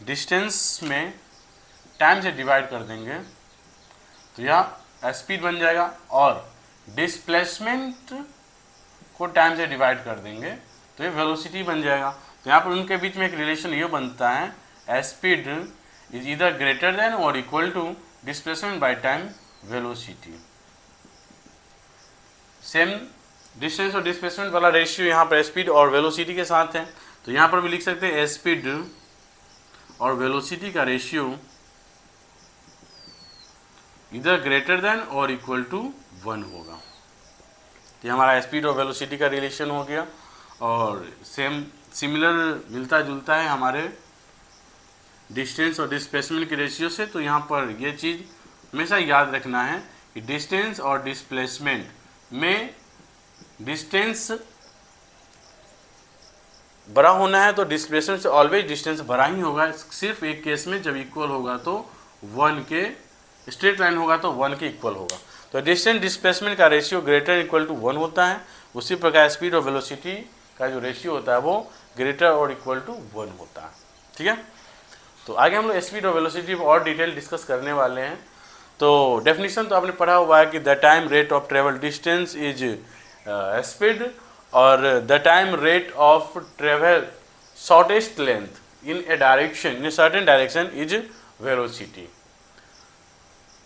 Distance में time से divide कर देंगे तो यह स्पीड बन जाएगा, और डिस्प्लेसमेंट को टाइम से डिवाइड कर देंगे तो ये वेलोसिटी बन जाएगा। तो यहाँ पर उनके बीच में एक रिलेशन ये बनता है, speed is either greater than और equal to displacement by time velocity. Same distance और डिस्प्लेसमेंट वाला रेशियो यहाँ पर स्पीड और वेलोसिटी के साथ है, तो यहाँ पर भी लिख सकते हैं स्पीड और वेलोसिटी का रेशियो इधर ग्रेटर देन और इक्वल टू 1 होगा। तो हमारा स्पीड और वेलोसिटी का रिलेशन हो गया, और सिमिलर मिलता जुलता है हमारे डिस्टेंस और डिस्प्लेसमेंट के रेशियो से। तो यहाँ पर ये चीज़ हमेशा याद रखना है कि डिस्टेंस और डिस्प्लेसमेंट में डिस्टेंस बड़ा होना है तो डिस्प्लेसमेंट से ऑलवेज डिस्टेंस बड़ा ही होगा। सिर्फ एक केस में जब इक्वल होगा तो 1 के, स्ट्रेट लाइन होगा तो 1 के इक्वल होगा। तो डिस्टेंस डिस्प्लेसमेंट का रेशियो ग्रेटर इक्वल टू 1 होता है। उसी प्रकार स्पीड और वेलोसिटी का जो रेशियो होता है वो ग्रेटर और इक्वल टू 1 होता है। ठीक है, तो आगे हम लोग स्पीड और वेलोसिटी और डिटेल डिस्कस करने वाले हैं। तो डेफिनेशन तो आपने पढ़ा हुआ है कि the time rate of travel distance is speed, और the time rate of travel shortest length in a direction, in a certain direction is velocity.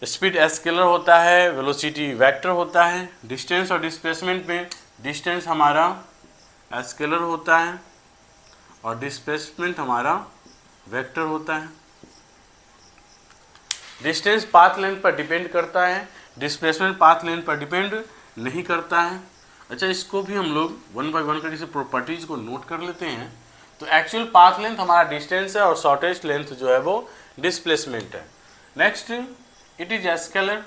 Speed scalar होता है, वेलोसिटी वेक्टर होता है। डिस्टेंस और डिस्प्लेसमेंट में डिस्टेंस हमारा scalar होता है और डिस्प्लेसमेंट हमारा वेक्टर होता है। डिस्टेंस पाथ लेंथ पर डिपेंड करता है, डिस्प्लेसमेंट पाथ लेंथ पर डिपेंड नहीं करता है। अच्छा, इसको भी हम लोग 1 बाय 1 करके इसे प्रॉपर्टीज को नोट कर लेते हैं। तो एक्चुअल पाथ लेंथ हमारा डिस्टेंस है और शॉर्टेस्ट लेंथ जो है वो डिस्प्लेसमेंट है। Next, it is scalar.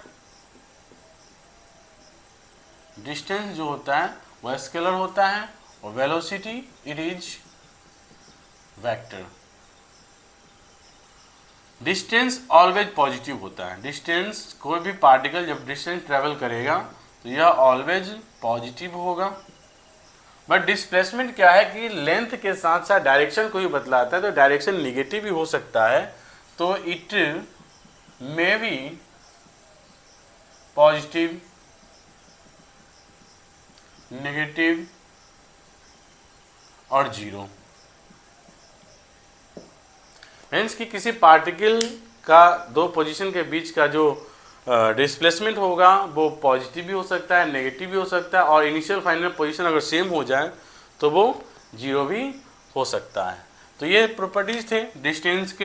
Distance जो होता है वह स्केलर होता है, और velocity it is vector. Distance always positive होता है। डिस्टेंस, कोई भी पार्टिकल जब डिस्टेंस ट्रेवल करेगा तो यह ऑलवेज पॉजिटिव होगा। बट डिस्प्लेसमेंट क्या है कि लेंथ के साथ साथ डायरेक्शन को भी बतलाता है, तो डायरेक्शन निगेटिव भी हो सकता है। तो it may be positive, negative और जीरो। मीन्स कि किसी पार्टिकल का दो पोजीशन के बीच का जो डिस्प्लेसमेंट होगा वो पॉजिटिव भी हो सकता है, नेगेटिव भी हो सकता है, और इनिशियल फाइनल पोजीशन अगर सेम हो जाए तो वो जीरो भी हो सकता है। तो ये प्रॉपर्टीज थे डिस्टेंस के।